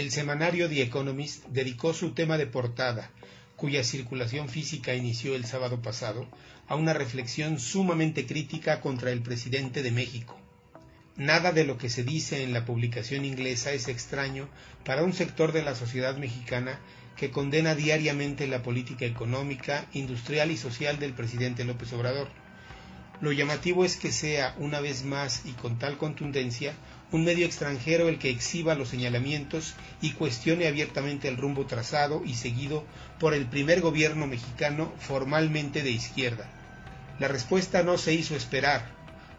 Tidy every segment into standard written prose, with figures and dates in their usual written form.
El semanario The Economist dedicó su tema de portada, cuya circulación física inició el sábado pasado, a una reflexión sumamente crítica contra el presidente de México. Nada de lo que se dice en la publicación inglesa es extraño para un sector de la sociedad mexicana que condena diariamente la política económica, industrial y social del presidente López Obrador. Lo llamativo es que sea, una vez más y con tal contundencia, un medio extranjero el que exhiba los señalamientos y cuestione abiertamente el rumbo trazado y seguido por el primer gobierno mexicano formalmente de izquierda. La respuesta no se hizo esperar.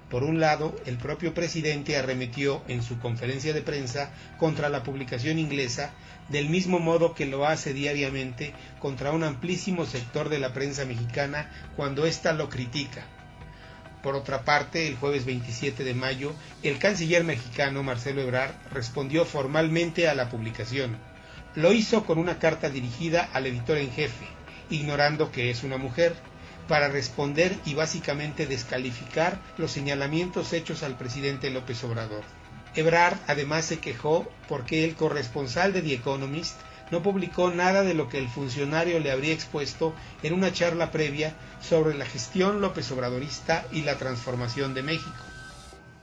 Por un lado, el propio presidente arremetió en su conferencia de prensa contra la publicación inglesa, del mismo modo que lo hace diariamente contra un amplísimo sector de la prensa mexicana cuando ésta lo critica. Por otra parte, el jueves 27 de mayo, el canciller mexicano Marcelo Ebrard respondió formalmente a la publicación. Lo hizo con una carta dirigida al editor en jefe, ignorando que es una mujer, para responder y básicamente descalificar los señalamientos hechos al presidente López Obrador. Ebrard además se quejó porque el corresponsal de The Economist no publicó nada de lo que el funcionario le habría expuesto en una charla previa sobre la gestión López Obradorista y la transformación de México.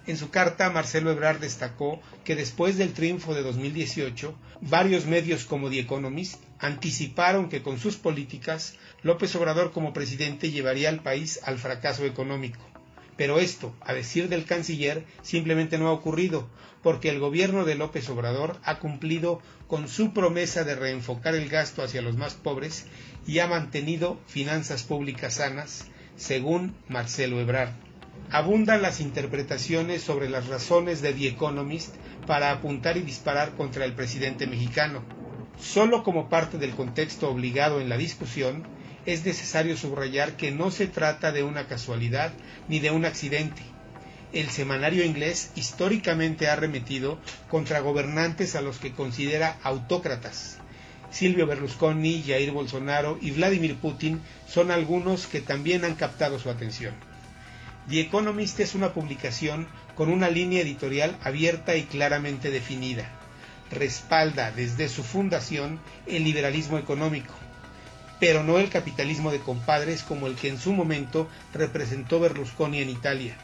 En su carta, Marcelo Ebrard destacó que después del triunfo de 2018, varios medios como The Economist anticiparon que con sus políticas, López Obrador como presidente llevaría al país al fracaso económico. Pero esto, a decir del canciller, simplemente no ha ocurrido, porque el gobierno de López Obrador ha cumplido con su promesa de reenfocar el gasto hacia los más pobres y ha mantenido finanzas públicas sanas, según Marcelo Ebrard. Abundan las interpretaciones sobre las razones de The Economist para apuntar y disparar contra el presidente mexicano. Solo como parte del contexto obligado en la discusión, es necesario subrayar que no se trata de una casualidad ni de un accidente. El semanario inglés históricamente ha arremetido contra gobernantes a los que considera autócratas. Silvio Berlusconi, Jair Bolsonaro y Vladimir Putin son algunos que también han captado su atención. The Economist es una publicación con una línea editorial abierta y claramente definida. Respalda desde su fundación el liberalismo económico, pero no el capitalismo de compadres como el que en su momento representó Berlusconi en Italia.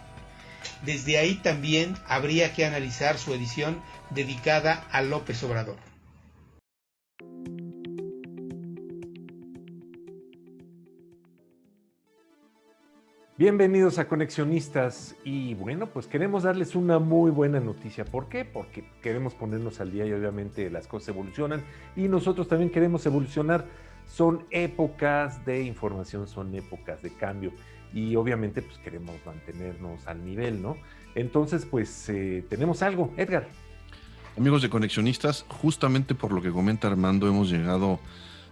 Desde ahí también habría que analizar su edición dedicada a López Obrador. Bienvenidos a Conexionistas y bueno, pues queremos darles una muy buena noticia. ¿Por qué? Porque queremos ponernos al día y obviamente las cosas evolucionan y nosotros también queremos evolucionar. Son épocas de información, son épocas de cambio y obviamente pues queremos mantenernos al nivel, ¿no? Entonces pues tenemos algo, Edgar. Amigos de Conexionistas, justamente por lo que comenta Armando, hemos llegado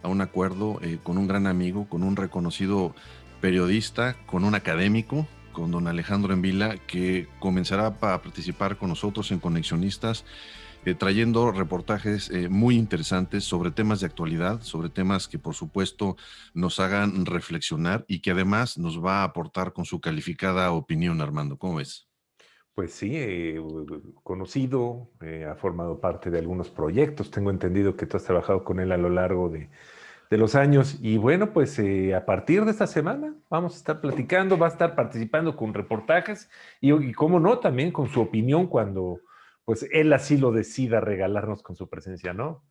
a un acuerdo con un gran amigo, con un reconocido periodista, con un académico, con don Alejandro Envila, que comenzará a participar con nosotros en Conexionistas, trayendo reportajes muy interesantes sobre temas de actualidad, sobre temas que por supuesto nos hagan reflexionar y que además nos va a aportar con su calificada opinión. Armando, ¿cómo ves? Pues sí, conocido, ha formado parte de algunos proyectos. Tengo entendido que tú has trabajado con él a lo largo de los años. Y bueno, pues a partir de esta semana vamos a estar platicando, va a estar participando con reportajes y cómo no, también con su opinión cuando pues él así lo decida regalarnos con su presencia, ¿no?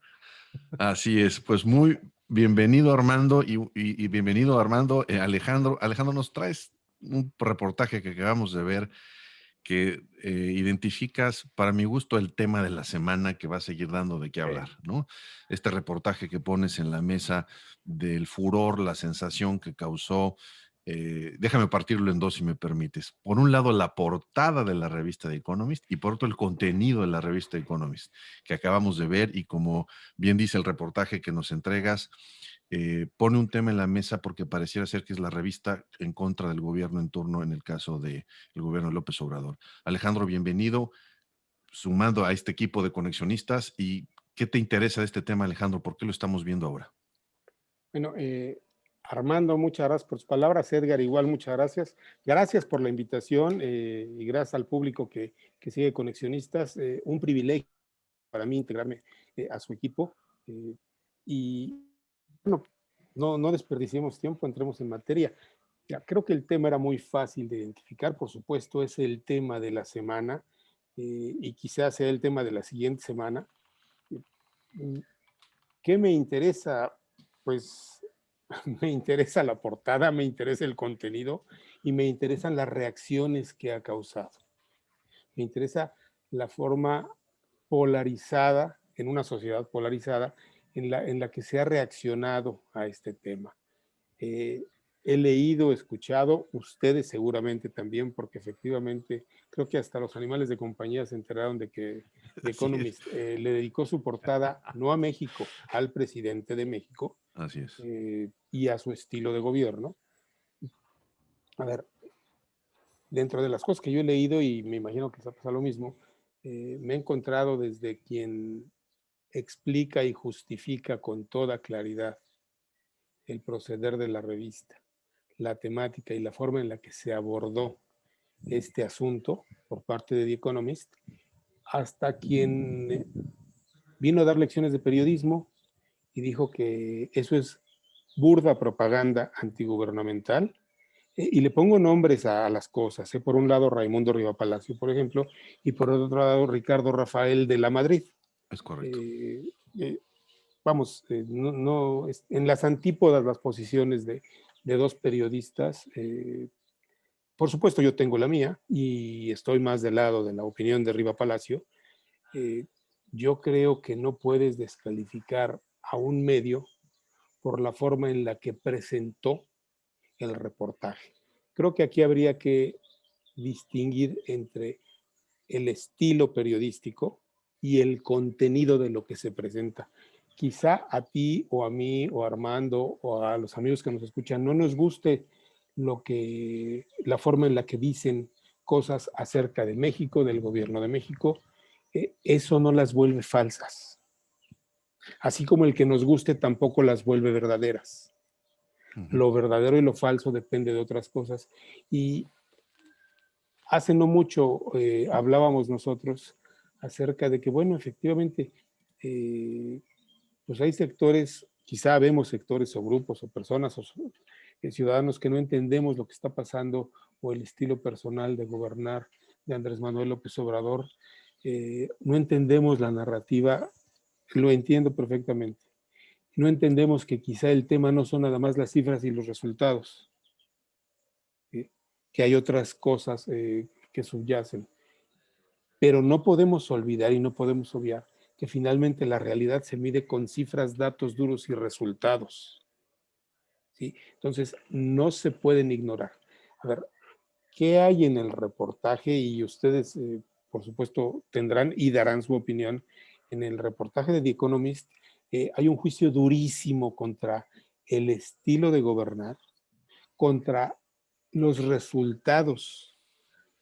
Así es, pues muy bienvenido Armando y bienvenido Armando. Alejandro, nos traes un reportaje que acabamos de ver que identificas, para mi gusto, el tema de la semana que va a seguir dando de qué hablar, ¿no? Este reportaje que pones en la mesa del furor, la sensación que causó, déjame partirlo en dos si me permites. Por un lado, la portada de la revista The Economist y por otro, el contenido de la revista The Economist que acabamos de ver y como bien dice el reportaje que nos entregas, pone un tema en la mesa porque pareciera ser que es la revista en contra del gobierno en turno en el caso del gobierno de López Obrador. Alejandro, bienvenido, sumando a este equipo de conexionistas. ¿Y qué te interesa de este tema, Alejandro? ¿Por qué lo estamos viendo ahora? Bueno, Armando, muchas gracias por sus palabras. Edgar, igual, muchas gracias. Gracias por la invitación y gracias al público que sigue Conexionistas. Un privilegio para mí integrarme a su equipo. Y bueno, no desperdiciemos tiempo, entremos en materia. Ya, creo que el tema era muy fácil de identificar, por supuesto, es el tema de la semana y quizás sea el tema de la siguiente semana. ¿Qué me interesa? Pues me interesa la portada, me interesa el contenido y me interesan las reacciones que ha causado. Me interesa la forma polarizada, en una sociedad polarizada, en la que se ha reaccionado a este tema. Eh, He leído, escuchado, ustedes seguramente también, porque efectivamente creo que hasta los animales de compañía se enteraron de que The Así es. Economist le dedicó su portada no a México, al presidente de México Así es. y a su estilo de gobierno. A ver, dentro de las cosas que yo he leído, y me imagino que les ha pasado lo mismo, me he encontrado desde quien explica y justifica con toda claridad el proceder de la revista, la temática y la forma en la que se abordó este asunto por parte de The Economist, hasta quien vino a dar lecciones de periodismo y dijo que eso es burda propaganda antigubernamental. Y le pongo nombres a las cosas. Por un lado, Raimundo Riva Palacio, por ejemplo, y por otro lado, Ricardo Rafael de la Madrid. Es correcto. Eh, eh, Vamos, en las antípodas las posiciones de dos periodistas. Por supuesto, yo tengo la mía y estoy más del lado de la opinión de Riva Palacio. Eh, yo creo que no puedes descalificar a un medio por la forma en la que presentó el reportaje. Creo que aquí habría que distinguir entre el estilo periodístico y el contenido de lo que se presenta. Quizá a ti o a mí o a Armando o a los amigos que nos escuchan no nos guste la forma en la que dicen cosas acerca de México, del gobierno de México. Eso no las vuelve falsas. Así como el que nos guste tampoco las vuelve verdaderas. Lo verdadero y lo falso depende de otras cosas. Y hace no mucho hablábamos nosotros acerca de que, bueno, efectivamente, pues hay sectores, quizá vemos sectores o grupos o personas o ciudadanos que no entendemos lo que está pasando o el estilo personal de gobernar de Andrés Manuel López Obrador. No entendemos la narrativa, lo entiendo perfectamente. No entendemos que quizá el tema no son nada más las cifras y los resultados, que hay otras cosas que subyacen. Pero no podemos olvidar y no podemos obviar que finalmente la realidad se mide con cifras, datos duros y resultados. ¿Sí? Entonces, no se pueden ignorar. A ver, ¿qué hay en el reportaje? Y ustedes, por supuesto, tendrán y darán su opinión. En el reportaje de The Economist hay un juicio durísimo contra el estilo de gobernar, contra los resultados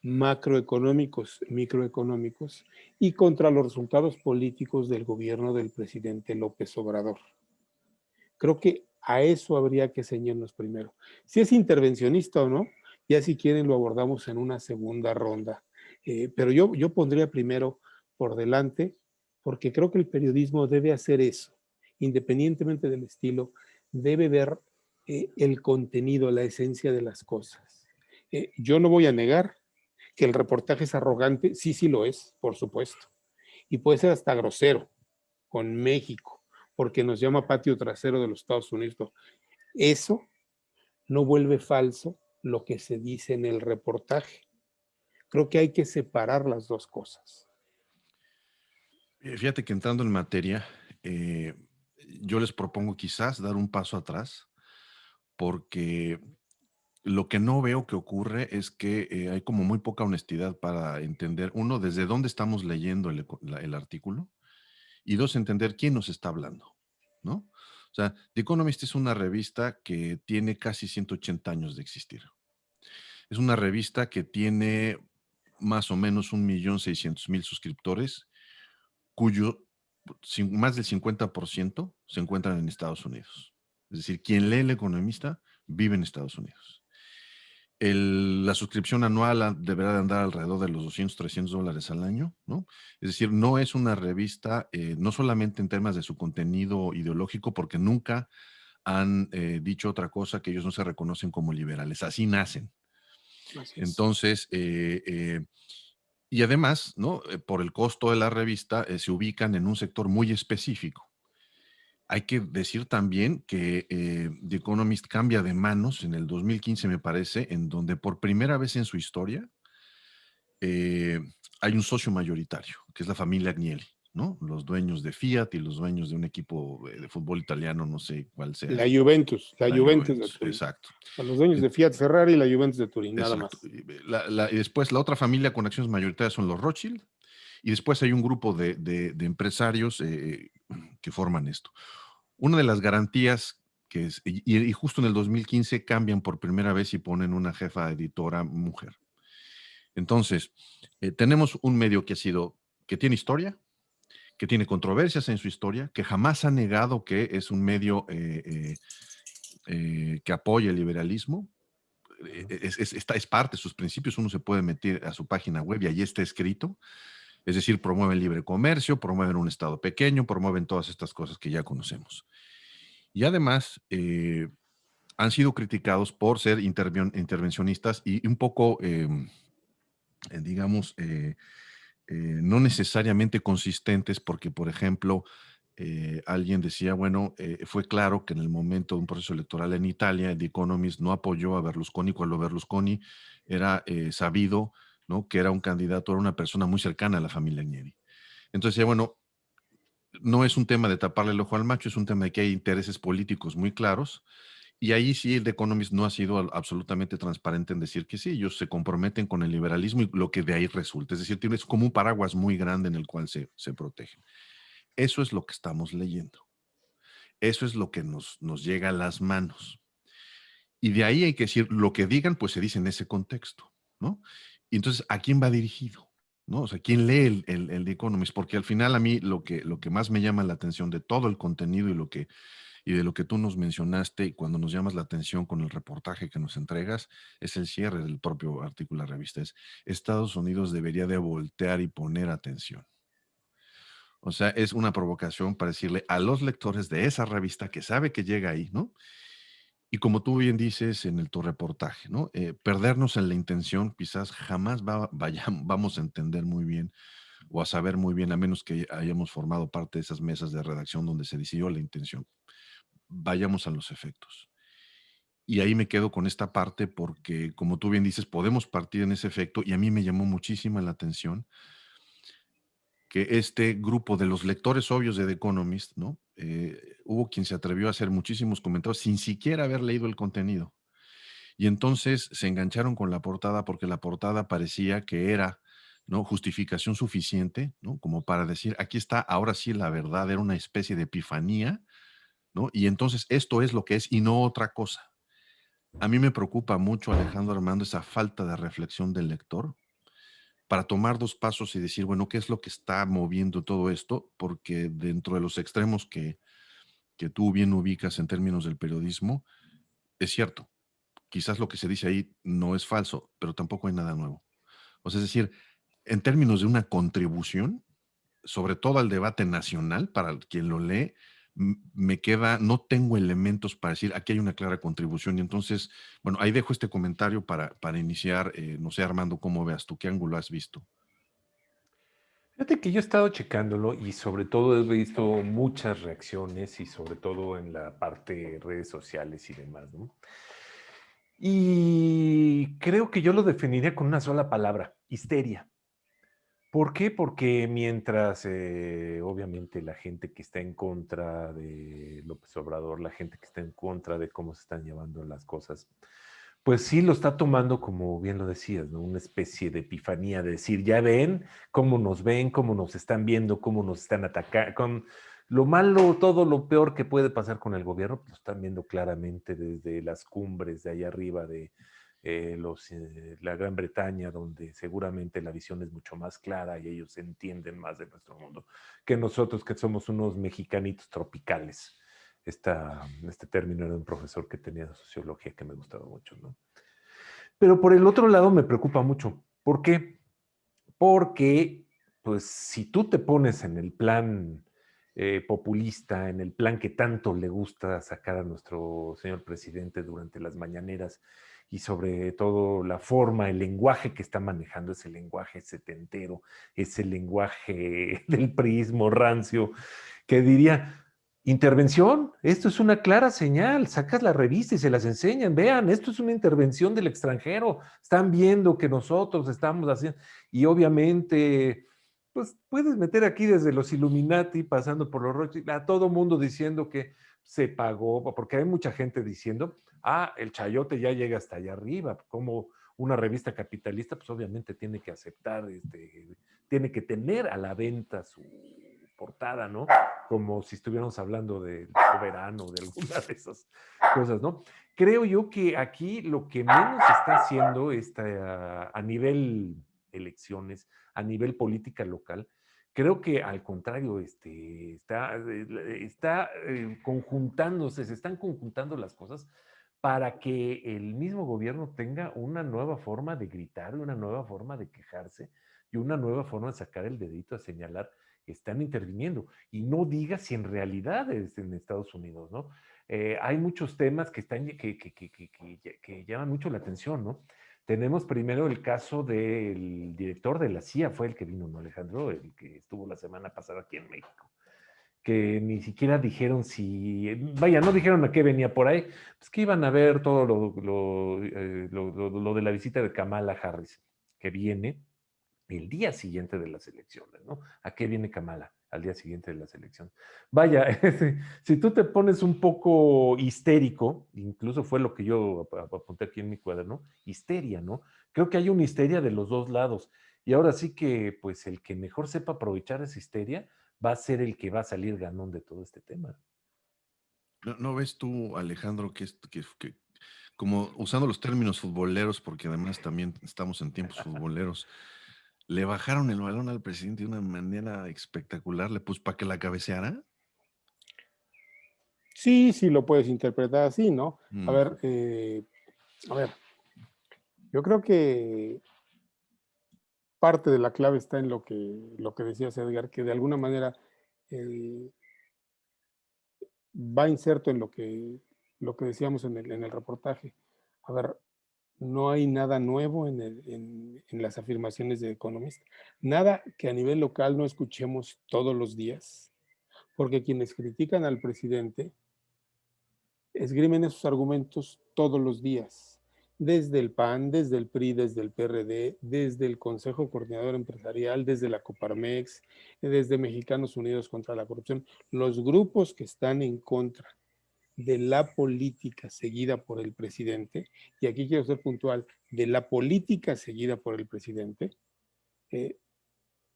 macroeconómicos, microeconómicos y contra los resultados políticos del gobierno del presidente López Obrador. Creo que a eso habría que ceñirnos primero. Si es intervencionista o no, ya si quieren lo abordamos en una segunda ronda. Pero yo pondría primero por delante, porque creo que el periodismo debe hacer eso, independientemente del estilo, debe ver el contenido, la esencia de las cosas. Yo no voy a negar que el reportaje es arrogante, sí lo es, por supuesto, y puede ser hasta grosero con México, porque nos llama patio trasero de los Estados Unidos. Eso no vuelve falso lo que se dice en el reportaje. Creo que hay que separar las dos cosas. Fíjate que entrando en materia, yo les propongo quizás dar un paso atrás, porque lo que no veo que ocurre es que hay como muy poca honestidad para entender, uno, desde dónde estamos leyendo el artículo, y dos, entender quién nos está hablando, ¿no? O sea, The Economist es una revista que tiene casi 180 años de existir. Es una revista que tiene más o menos 1.600.000 suscriptores, cuyo más del 50% se encuentran en Estados Unidos. Es decir, quien lee El Economista vive en Estados Unidos. La suscripción anual deberá de andar alrededor de los $200, $300 al año, ¿no? Es decir, no es una revista, no solamente en temas de su contenido ideológico, porque nunca han dicho otra cosa, que ellos no se reconocen como liberales, así nacen. Así es. Entonces, y además, ¿no? Por el costo de la revista, se ubican en un sector muy específico. Hay que decir también que The Economist cambia de manos en el 2015, me parece, en donde por primera vez en su historia hay un socio mayoritario, que es la familia Agnelli, ¿no? Los dueños de Fiat y los dueños de un equipo de fútbol italiano, no sé cuál sea. La Juventus La de Juventus, Turín. exacto. A los dueños de Fiat Ferrari y la Juventus de Turín, nada Exacto. más. Y después la otra familia con acciones mayoritarias son los Rothschild, y después hay un grupo de empresarios que forman esto. Una de las garantías que es, y justo en el 2015 cambian por primera vez y ponen una jefa editora mujer. Entonces, tenemos un medio que tiene historia, que tiene controversias en su historia, que jamás ha negado que es un medio que apoya el liberalismo. Es parte de sus principios, uno se puede meter a su página web y allí está escrito. Es decir, promueven libre comercio, promueven un Estado pequeño, promueven todas estas cosas que ya conocemos. Y además, han sido criticados por ser intervencionistas y un poco, digamos, no necesariamente consistentes, porque, por ejemplo, alguien decía, bueno, fue claro que en el momento de un proceso electoral en Italia, The Economist no apoyó a Berlusconi cuando Berlusconi era sabido, ¿no? Que era un candidato, era una persona muy cercana a la familia Agnelli. Entonces, ya, bueno, no es un tema de taparle el ojo al macho, es un tema de que hay intereses políticos muy claros. Y ahí sí el The Economist no ha sido absolutamente transparente en decir que sí, ellos se comprometen con el liberalismo y lo que de ahí resulta. Es decir, tienes como un paraguas muy grande en el cual se protegen. Eso es lo que estamos leyendo. Eso es lo que nos llega a las manos. Y de ahí hay que decir, lo que digan, pues se dice en ese contexto, ¿no? Y entonces, ¿a quién va dirigido? ¿No? O sea, ¿quién lee el The Economist? Porque al final a mí lo que más me llama la atención de todo el contenido y de lo que tú nos mencionaste y cuando nos llamas la atención con el reportaje que nos entregas, es el cierre del propio artículo de la revista. Estados Unidos debería de voltear y poner atención. O sea, es una provocación para decirle a los lectores de esa revista que sabe que llega ahí, ¿no? Y como tú bien dices en tu reportaje, ¿no? Perdernos en la intención quizás jamás vamos a entender muy bien o a saber muy bien, a menos que hayamos formado parte de esas mesas de redacción donde se decidió la intención. Vayamos a los efectos. Y ahí me quedo con esta parte porque, como tú bien dices, podemos partir en ese efecto y a mí me llamó muchísima la atención que este grupo de los lectores obvios de The Economist, ¿no? Hubo quien se atrevió a hacer muchísimos comentarios sin siquiera haber leído el contenido. Y entonces se engancharon con la portada porque la portada parecía que era, ¿no? Justificación suficiente, ¿no? Como para decir, aquí está, ahora sí la verdad, era una especie de epifanía, ¿no? Y entonces esto es lo que es y no otra cosa. A mí me preocupa mucho, Alejandro Armando, esa falta de reflexión del lector para tomar dos pasos y decir, bueno, ¿qué es lo que está moviendo todo esto? Porque dentro de los extremos que tú bien ubicas en términos del periodismo, es cierto, quizás lo que se dice ahí no es falso, pero tampoco hay nada nuevo. O sea, es decir, en términos de una contribución, sobre todo al debate nacional, para quien lo lee, me queda, no tengo elementos para decir, aquí hay una clara contribución. Y entonces, bueno, ahí dejo este comentario para iniciar. No sé, Armando, ¿cómo veas tú? ¿Qué ángulo has visto? Fíjate que yo he estado checándolo y sobre todo he visto muchas reacciones y sobre todo en la parte de redes sociales y demás, ¿no? Y creo que yo lo definiría con una sola palabra, histeria. ¿Por qué? Porque mientras, obviamente, la gente que está en contra de López Obrador, la gente que está en contra de cómo se están llevando las cosas, pues sí lo está tomando como bien lo decías, ¿no? Una especie de epifanía de decir, ya ven, cómo nos están viendo, cómo nos están atacando, con lo malo, todo lo peor que puede pasar con el gobierno, pues lo están viendo claramente desde las cumbres de allá arriba de la Gran Bretaña, donde seguramente la visión es mucho más clara y ellos entienden más de nuestro mundo que nosotros, que somos unos mexicanitos tropicales. Este término era un profesor que tenía de sociología que me gustaba mucho, ¿no? Pero por el otro lado me preocupa mucho. ¿Por qué? Porque, pues, si tú te pones en el plan populista, en el plan que tanto le gusta sacar a nuestro señor presidente durante las mañaneras, y sobre todo la forma, el lenguaje que está manejando, ese lenguaje setentero, ese lenguaje del priismo rancio, que diría, intervención, esto es una clara señal, sacas la revista y se las enseñan, vean, esto es una intervención del extranjero, están viendo que nosotros estamos haciendo, y obviamente, pues puedes meter aquí desde los Illuminati, pasando por los Rothschild, a todo mundo diciendo que se pagó, porque hay mucha gente diciendo, el chayote ya llega hasta allá arriba, como una revista capitalista, pues obviamente tiene que aceptar, tiene que tener a la venta su portada, ¿no? Como si estuviéramos hablando del soberano, de alguna de esas cosas, ¿no? Creo yo que aquí lo que menos está haciendo a nivel elecciones, a nivel política local, creo que al contrario, está conjuntándose, se están conjuntando las cosas para que el mismo gobierno tenga una nueva forma de gritar, una nueva forma de quejarse y una nueva forma de sacar el dedito a señalar que están interviniendo. Y no diga si en realidad es en Estados Unidos, ¿no? Hay muchos temas que llaman mucho la atención, ¿no? Tenemos primero el caso del director de la CIA, fue el que vino, ¿no, Alejandro? El que estuvo la semana pasada aquí en México, que ni siquiera dijeron vaya, no dijeron a qué venía por ahí, pues que iban a ver todo lo de la visita de Kamala Harris, que viene el día siguiente de las elecciones, ¿no? ¿A qué viene Kamala? Al día siguiente de las elecciones. Vaya, si tú te pones un poco histérico, incluso fue lo que yo apunté aquí en mi cuaderno, histeria, ¿no? Creo que hay una histeria de los dos lados. Y ahora sí que, pues, el que mejor sepa aprovechar esa histeria va a ser el que va a salir ganón de todo este tema. ¿No ves tú, Alejandro, que como usando los términos futboleros, porque además también estamos en tiempos futboleros, le bajaron el balón al presidente de una manera espectacular, le puso para que la cabeceara? Sí, sí lo puedes interpretar así, ¿no? A Mm. ver, yo creo que parte de la clave está en lo que decías, Edgar, que de alguna manera eh, va inserto en lo que decíamos en el reportaje. A ver, no hay nada nuevo en las afirmaciones de Economist, nada que a nivel local no escuchemos todos los días, porque quienes critican al presidente esgrimen esos argumentos todos los días, desde el PAN, desde el PRI, desde el PRD, desde el Consejo Coordinador Empresarial, desde la Coparmex, desde Mexicanos Unidos contra la Corrupción, los grupos que están en contra de la política seguida por el presidente, y aquí quiero ser puntual, de la política seguida por el presidente,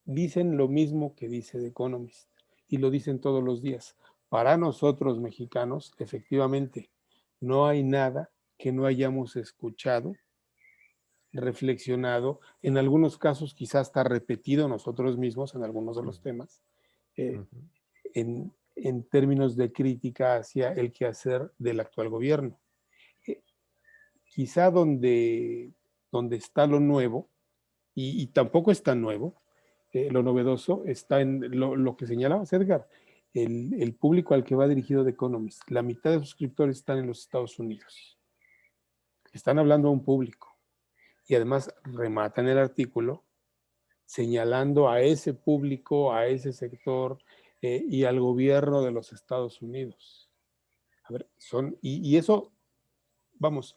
dicen lo mismo que dice The Economist, y lo dicen todos los días. Para nosotros mexicanos, efectivamente, no hay nada que no hayamos escuchado, reflexionado, en algunos casos quizás hasta repetido nosotros mismos en algunos de los temas, en términos de crítica hacia el quehacer del actual gobierno. Quizá donde está lo nuevo, y tampoco es tan nuevo, lo novedoso está en lo que señalabas, Edgar, el público al que va dirigido The Economist. La mitad de suscriptores están en los Estados Unidos. Están hablando a un público. Y además rematan el artículo señalando a ese público, a ese sector y al gobierno de los Estados Unidos. A ver, y eso, vamos,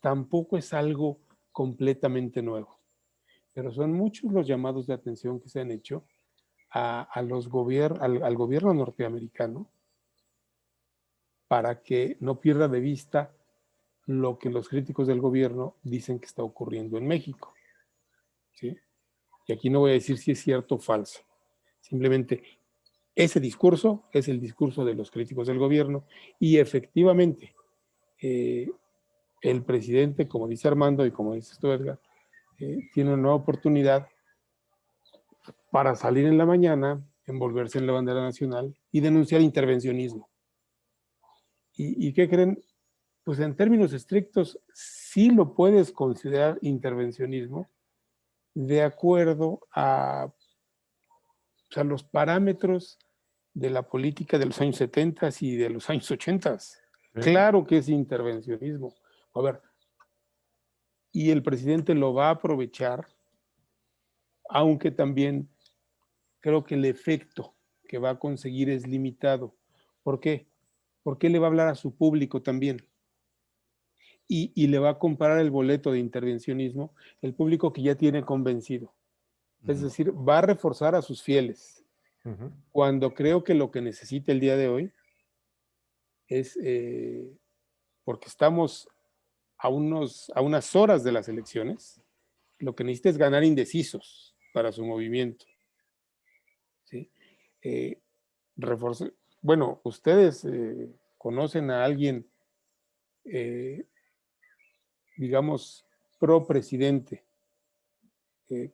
tampoco es algo completamente nuevo, pero son muchos los llamados de atención que se han hecho al gobierno norteamericano para que no pierda de vista lo que los críticos del gobierno dicen que está ocurriendo en México. ¿Sí? Y aquí no voy a decir si es cierto o falso. Simplemente ese discurso es el discurso de los críticos del gobierno y efectivamente el presidente, como dice Armando y como dices tú, Edgar, tiene una nueva oportunidad para salir en la mañana, envolverse en la bandera nacional y denunciar intervencionismo. ¿Y qué creen? Pues en términos estrictos, sí lo puedes considerar intervencionismo de acuerdo a, o sea, los parámetros de la política de los años 70 y de los años 80. Claro que es intervencionismo. A ver, y el presidente lo va a aprovechar, aunque también creo que el efecto que va a conseguir es limitado. ¿Por qué? Porque le va a hablar a su público también. Y le va a comprar el boleto de intervencionismo el público que ya tiene convencido. Es decir, va a reforzar a sus fieles. Cuando creo que lo que necesita el día de hoy es, porque estamos a unas horas de las elecciones, lo que necesita es ganar indecisos para su movimiento. ¿Sí? Bueno, ustedes conocen a alguien, digamos, pro presidente,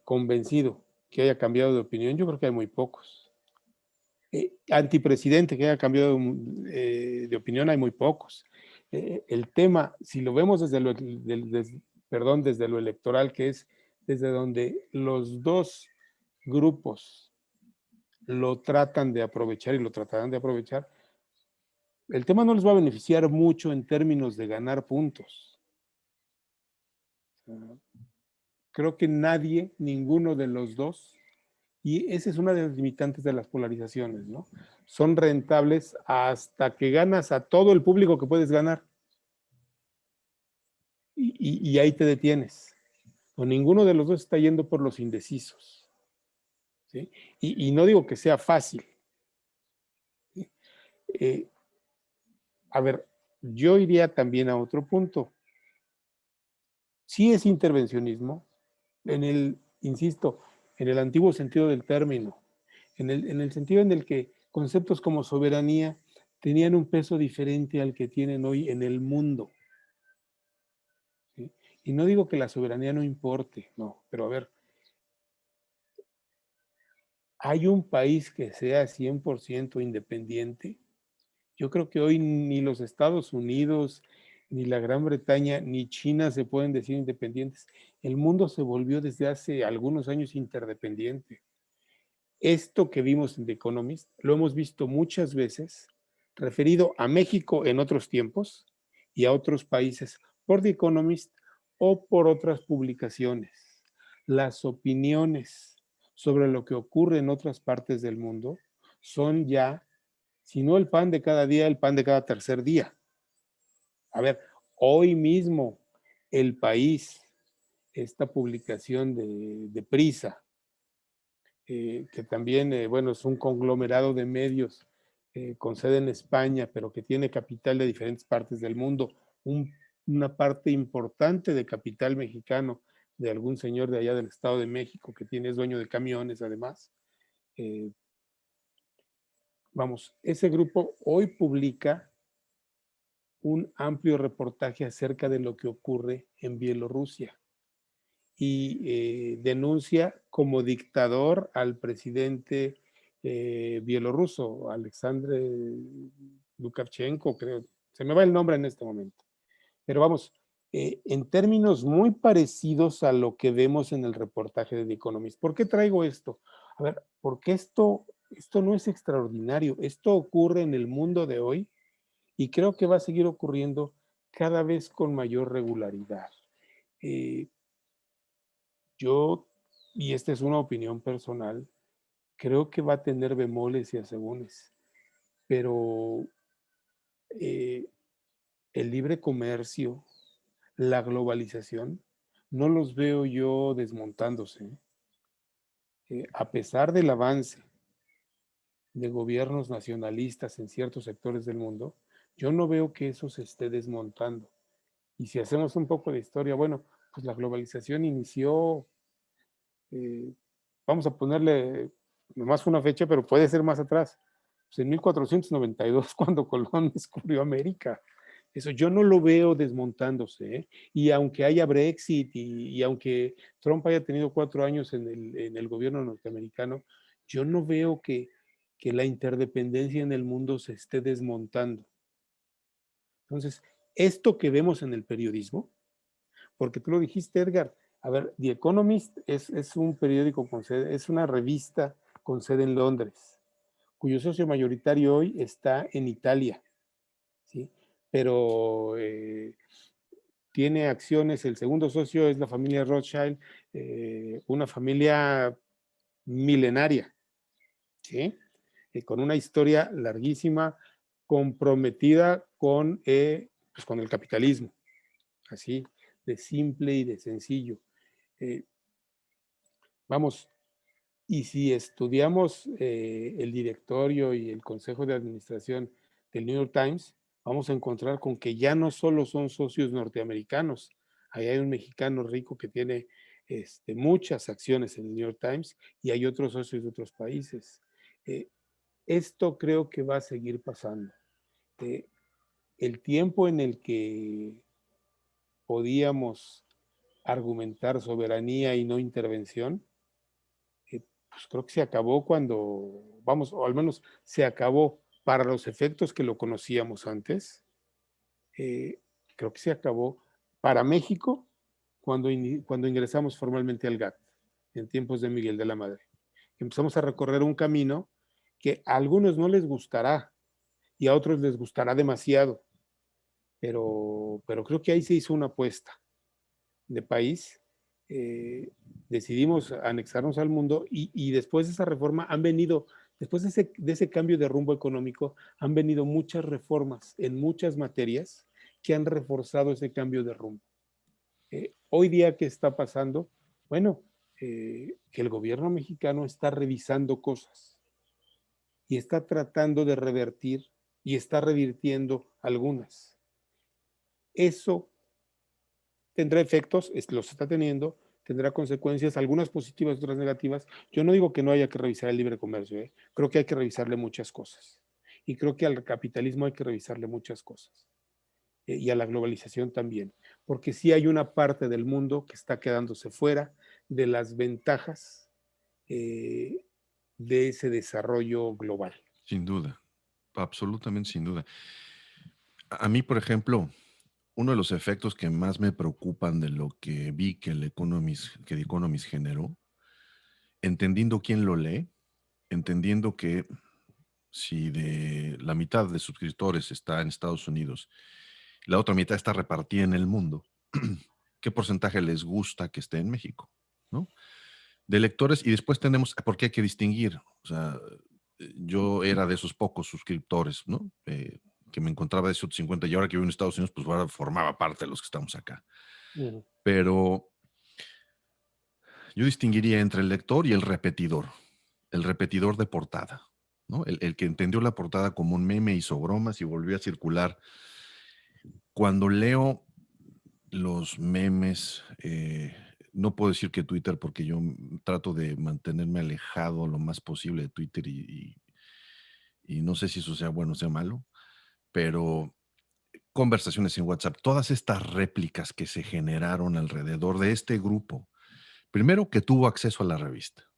convencido, que haya cambiado de opinión. Yo creo que hay muy pocos. Antipresidente que haya cambiado de opinión, hay muy pocos. El tema, si lo vemos desde desde lo electoral, que es desde donde los dos grupos lo tratan de aprovechar y lo tratarán de aprovechar, el tema no les va a beneficiar mucho en términos de ganar puntos. Creo que nadie, ninguno de los dos, y esa es una de las limitantes de las polarizaciones, ¿no? Son rentables hasta que ganas a todo el público que puedes ganar. Y ahí te detienes. O ninguno de los dos está yendo por los indecisos. ¿Sí? Y no digo que sea fácil. ¿Sí? A ver, yo iría también a otro punto. Sí es intervencionismo, insisto, en el antiguo sentido del término, en el sentido en el que conceptos como soberanía tenían un peso diferente al que tienen hoy en el mundo. ¿Sí? Y no digo que la soberanía no importe, no, pero a ver, ¿hay un país que sea 100% independiente? Yo creo que hoy ni los Estados Unidos, ni la Gran Bretaña, ni China se pueden decir independientes. El mundo se volvió desde hace algunos años interdependiente. Esto que vimos en The Economist lo hemos visto muchas veces referido a México en otros tiempos y a otros países por The Economist o por otras publicaciones. Las opiniones sobre lo que ocurre en otras partes del mundo son ya, si no el pan de cada día, el pan de cada tercer día. A ver, hoy mismo El País, esta publicación de Prisa, que también, bueno, es un conglomerado de medios con sede en España, pero que tiene capital de diferentes partes del mundo, una parte importante de capital mexicano, de algún señor de allá del Estado de México, que es dueño de camiones además. Vamos, ese grupo hoy publica un amplio reportaje acerca de lo que ocurre en Bielorrusia y denuncia como dictador al presidente bielorruso, Alexander Lukashenko, creo. Se me va el nombre en este momento. Pero vamos, en términos muy parecidos a lo que vemos en el reportaje de The Economist. ¿Por qué traigo esto? A ver, porque esto no es extraordinario. Esto ocurre en el mundo de hoy y creo que va a seguir ocurriendo cada vez con mayor regularidad. Yo, y esta es una opinión personal, creo que va a tener bemoles y asegúnes, pero el libre comercio, la globalización, no los veo yo desmontándose. A pesar del avance de gobiernos nacionalistas en ciertos sectores del mundo, yo no veo que eso se esté desmontando. Y si hacemos un poco de historia, bueno, pues la globalización inició, vamos a ponerle nomás una fecha, pero puede ser más atrás, pues en 1492, cuando Colón descubrió América. Eso yo no lo veo desmontándose, ¿eh? Y aunque haya Brexit y aunque Trump haya tenido 4 años en el gobierno norteamericano, yo no veo que la interdependencia en el mundo se esté desmontando. Entonces, esto que vemos en el periodismo, porque tú lo dijiste, Edgar. A ver, The Economist es un periódico con sede, es una revista con sede en Londres, cuyo socio mayoritario hoy está en Italia, ¿sí? Pero tiene acciones, el segundo socio es la familia Rothschild, una familia milenaria, ¿sí? Con una historia larguísima, comprometida pues con el capitalismo, así de simple y de sencillo. Vamos, y si estudiamos el directorio y el consejo de administración del New York Times, vamos a encontrar con que ya no solo son socios norteamericanos, ahí hay un mexicano rico que tiene muchas acciones en el New York Times y hay otros socios de otros países. Esto creo que va a seguir pasando. El tiempo en el que podíamos argumentar soberanía y no intervención, pues creo que se acabó cuando, vamos, o al menos se acabó para los efectos que lo conocíamos antes. Creo que se acabó para México cuando ingresamos formalmente al GATT, en tiempos de Miguel de la Madre. Empezamos a recorrer un camino que a algunos no les gustará y a otros les gustará demasiado, pero creo que ahí se hizo una apuesta de país. Decidimos anexarnos al mundo y después de esa reforma han venido, después de ese cambio de rumbo económico, han venido muchas reformas en muchas materias que han reforzado ese cambio de rumbo. Hoy día, ¿qué está pasando? Bueno, que el gobierno mexicano está revisando cosas y está tratando de revertir y está revirtiendo algunas. Eso tendrá efectos, los está teniendo, tendrá consecuencias, algunas positivas, otras negativas. Yo no digo que no haya que revisar el libre comercio, creo que hay que revisarle muchas cosas. Y creo que al capitalismo hay que revisarle muchas cosas. Y a la globalización también. Porque sí hay una parte del mundo que está quedándose fuera de las ventajas de ese desarrollo global. Sin duda, absolutamente sin duda. A mí, por ejemplo, uno de los efectos que más me preocupan de lo que vi que The Economist generó, entendiendo quién lo lee, entendiendo que si de la mitad de suscriptores está en Estados Unidos, la otra mitad está repartida en el mundo, ¿qué porcentaje les gusta que esté en México? ¿No? De lectores, y después tenemos, porque hay que distinguir, o sea, yo era de esos pocos suscriptores, ¿no? Que me encontraba de esos 50 y ahora que vivo en Estados Unidos, pues ahora formaba parte de los que estamos acá. Pero yo distinguiría entre el lector y el repetidor de portada, ¿no? El que entendió la portada como un meme, hizo bromas y volvió a circular. Cuando leo los memes, no puedo decir que Twitter, porque yo trato de mantenerme alejado lo más posible de Twitter y no sé si eso sea bueno o sea malo, pero conversaciones en WhatsApp, todas estas réplicas que se generaron alrededor de este grupo, primero que tuvo acceso a la revista,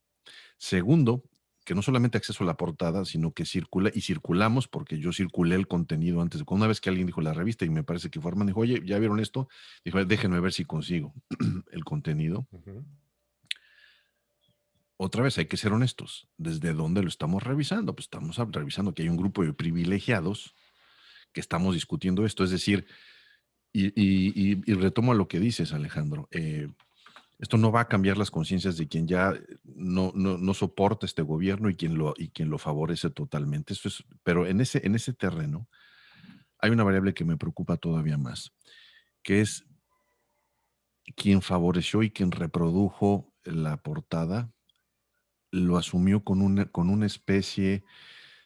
segundo que no solamente acceso a la portada, sino que circulamos, porque yo circulé el contenido antes, una vez que alguien dijo la revista y me parece que fue Armando, dijo, oye, ¿ya vieron esto? Dijo, déjenme ver si consigo el contenido. Otra vez hay que ser honestos. ¿Desde dónde lo estamos revisando? Pues estamos revisando que hay un grupo de privilegiados que estamos discutiendo esto. Es decir, y retomo lo que dices, Alejandro, esto no va a cambiar las conciencias de quien ya no soporta este gobierno y quien lo favorece totalmente. Eso es, pero en ese terreno hay una variable que me preocupa todavía más, que es quien favoreció y quien reprodujo la portada lo asumió con una especie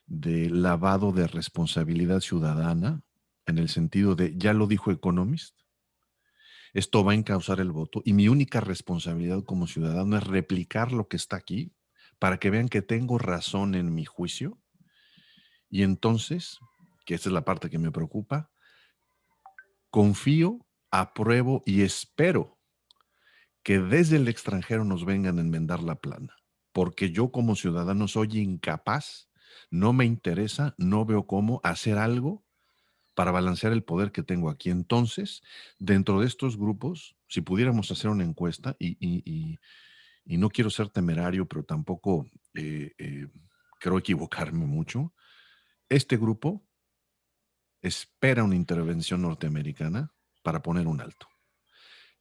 de lavado de responsabilidad ciudadana, en el sentido de, ya lo dijo Economist, esto va a encauzar el voto y mi única responsabilidad como ciudadano es replicar lo que está aquí para que vean que tengo razón en mi juicio. Y entonces, que esta es la parte que me preocupa, confío, apruebo y espero que desde el extranjero nos vengan a enmendar la plana, porque yo como ciudadano soy incapaz, no me interesa, no veo cómo hacer algo para balancear el poder que tengo aquí. Entonces, dentro de estos grupos, si pudiéramos hacer una encuesta, y no quiero ser temerario, pero tampoco creo equivocarme mucho, este grupo espera una intervención norteamericana para poner un alto.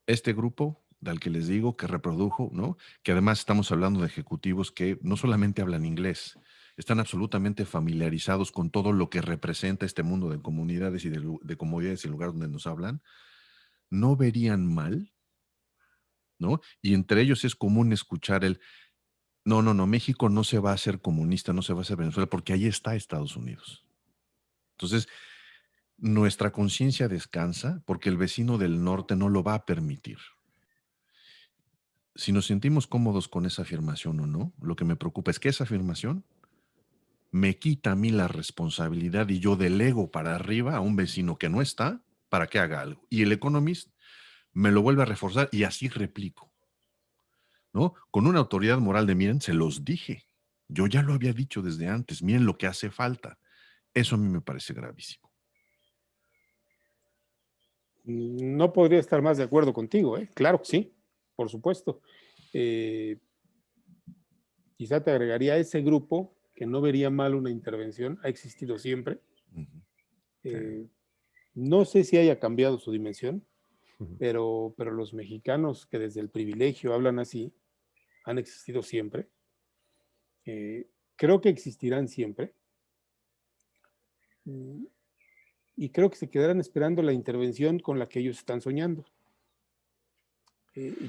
Este grupo del que les digo que reprodujo, ¿no? Que además estamos hablando de ejecutivos que no solamente hablan inglés, están absolutamente familiarizados con todo lo que representa este mundo de comunidades y de comodidades y el lugar donde nos hablan, no verían mal, ¿no? Y entre ellos es común escuchar no, no, no, México no se va a hacer comunista, no se va a hacer Venezuela, porque ahí está Estados Unidos. Entonces, nuestra conciencia descansa porque el vecino del norte no lo va a permitir. Si nos sentimos cómodos con esa afirmación o no, lo que me preocupa es que esa afirmación me quita a mí la responsabilidad y yo delego para arriba a un vecino que no está para que haga algo. Y el Economist me lo vuelve a reforzar y así replico, ¿no? Con una autoridad moral de, miren, se los dije. Yo ya lo había dicho desde antes, miren lo que hace falta. Eso a mí me parece gravísimo. No podría estar más de acuerdo contigo, ¿eh? Claro que sí, por supuesto. Quizá te agregaría a ese grupo que no vería mal una intervención, ha existido siempre. Sí. No sé si haya cambiado su dimensión, Ujú. pero los mexicanos que desde el privilegio hablan así, han existido siempre. Creo que existirán siempre. Y creo que se quedarán esperando la intervención con la que ellos están soñando.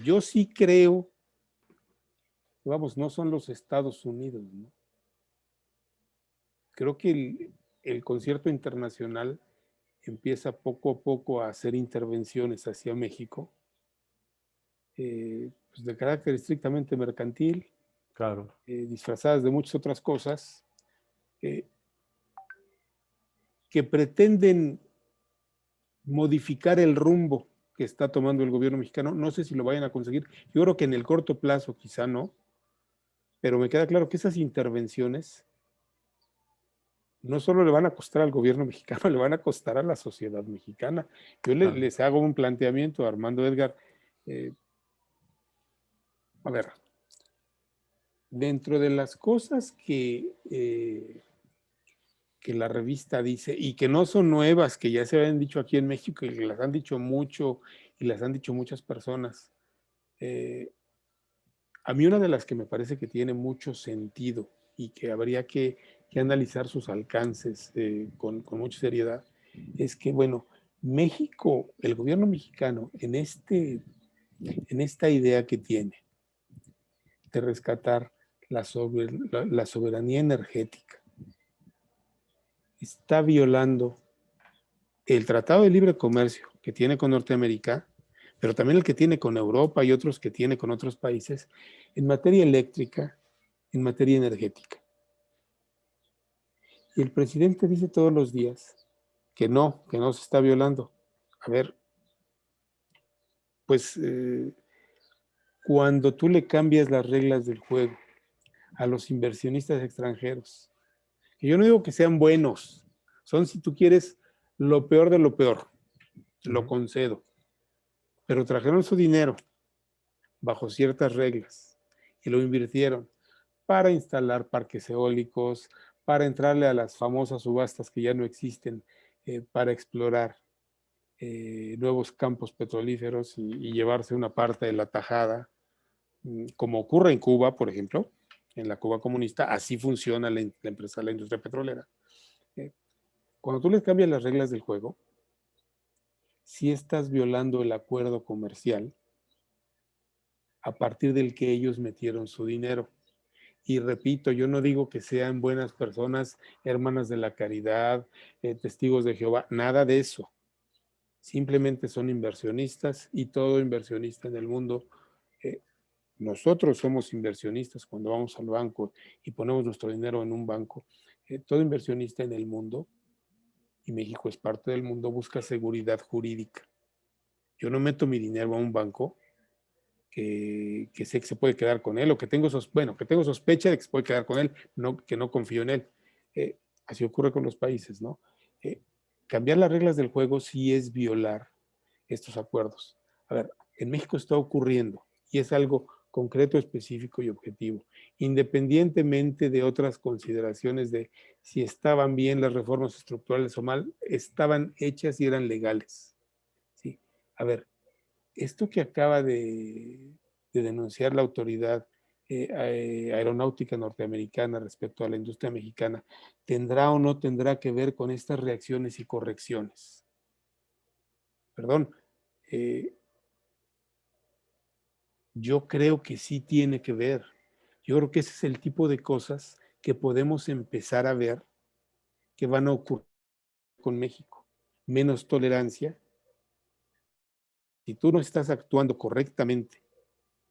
Yo sí creo, vamos, no son los Estados Unidos, ¿no? Creo que el concierto internacional empieza poco a poco a hacer intervenciones hacia México, pues de carácter estrictamente mercantil, Claro. disfrazadas de muchas otras cosas, que pretenden modificar el rumbo que está tomando el gobierno mexicano. No sé si lo vayan a conseguir. Yo creo que en el corto plazo quizá no, pero me queda claro que esas intervenciones no solo le van a costar al gobierno mexicano, le van a costar a la sociedad mexicana. Yo les hago un planteamiento, Armando, Edgar. A ver, dentro de las cosas que la revista dice y que no son nuevas, que ya se habían dicho aquí en México y que las han dicho mucho y las han dicho muchas personas, a mí una de las que me parece que tiene mucho sentido y que habría que analizar sus alcances con mucha seriedad, es que, bueno, México, el gobierno mexicano, en esta idea que tiene de rescatar la soberanía energética, está violando el Tratado de Libre Comercio que tiene con Norteamérica, pero también el que tiene con Europa y otros que tiene con otros países, en materia eléctrica, en materia energética. Y el presidente dice todos los días que no se está violando. A ver, pues cuando tú le cambias las reglas del juego a los inversionistas extranjeros, que yo no digo que sean buenos, son, si tú quieres, lo peor de lo peor, lo concedo, pero trajeron su dinero bajo ciertas reglas y lo invirtieron para instalar parques eólicos, para entrarle a las famosas subastas que ya no existen, para explorar nuevos campos petrolíferos y llevarse una parte de la tajada, como ocurre en Cuba, por ejemplo, en la Cuba comunista, así funciona la empresa, la industria petrolera. Cuando tú les cambias las reglas del juego, sí estás violando el acuerdo comercial a partir del que ellos metieron su dinero. Y repito, yo no digo que sean buenas personas, hermanas de la caridad, testigos de Jehová, nada de eso. Simplemente son inversionistas y todo inversionista en el mundo, nosotros somos inversionistas cuando vamos al banco y ponemos nuestro dinero en un banco. Todo inversionista en el mundo, y México es parte del mundo, busca seguridad jurídica. Yo no meto mi dinero a un banco que sé que se puede quedar con él o que tengo sospecha de que se puede quedar con él, que no confío en él. Así ocurre con los países, ¿no? cambiar las reglas del juego sí es violar estos acuerdos. A ver, en México está ocurriendo y es algo concreto, específico y objetivo, independientemente de otras consideraciones de si estaban bien las reformas estructurales o mal, estaban hechas y eran legales. ¿Sí? A ver, esto que acaba de denunciar la autoridad aeronáutica norteamericana respecto a la industria mexicana, ¿tendrá o no tendrá que ver con estas reacciones y correcciones? Perdón, eh, yo creo que sí tiene que ver. Yo creo que ese es el tipo de cosas que podemos empezar a ver que van a ocurrir con México. Menos tolerancia. Si tú no estás actuando correctamente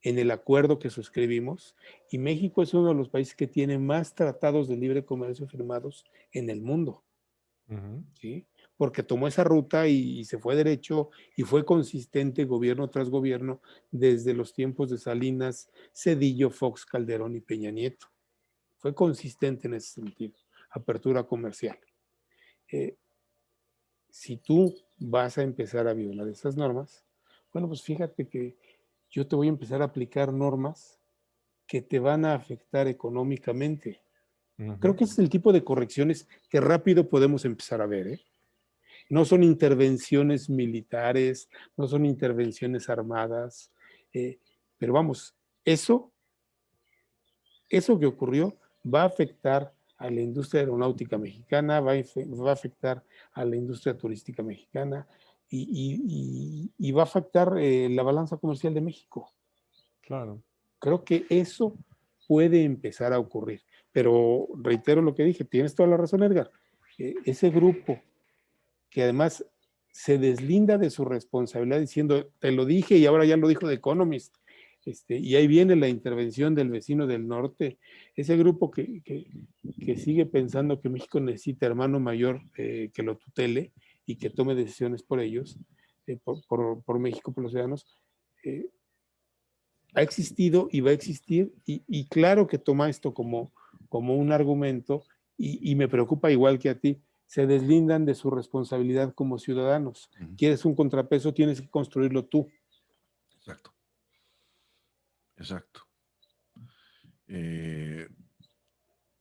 en el acuerdo que suscribimos, y México es uno de los países que tiene más tratados de libre comercio firmados en el mundo, ¿sí? Porque tomó esa ruta y se fue derecho y fue consistente gobierno tras gobierno desde los tiempos de Salinas, Cedillo, Fox, Calderón y Peña Nieto. Fue consistente en ese sentido, apertura comercial. Si tú vas a empezar a violar esas normas, bueno, pues fíjate que yo te voy a empezar a aplicar normas que te van a afectar económicamente. Creo que ese es el tipo de correcciones que rápido podemos empezar a ver, ¿eh? No son intervenciones militares, no son intervenciones armadas, pero vamos, eso que ocurrió va a afectar a la industria aeronáutica mexicana, va a afectar a la industria turística mexicana y va a afectar la balanza comercial de México. Claro. Creo que eso puede empezar a ocurrir. Pero reitero lo que dije, tienes toda la razón, Edgar. Ese grupo que además se deslinda de su responsabilidad diciendo, te lo dije y ahora ya lo dijo The Economist, y ahí viene la intervención del vecino del norte, ese grupo que sigue pensando que México necesita hermano mayor que lo tutele y que tome decisiones por ellos, por México, por los ciudadanos, ha existido y va a existir, y claro que toma esto como un argumento, y me preocupa igual que a ti, se deslindan de su responsabilidad como ciudadanos. ¿Quieres un contrapeso? Tienes que construirlo tú. Exacto. Exacto.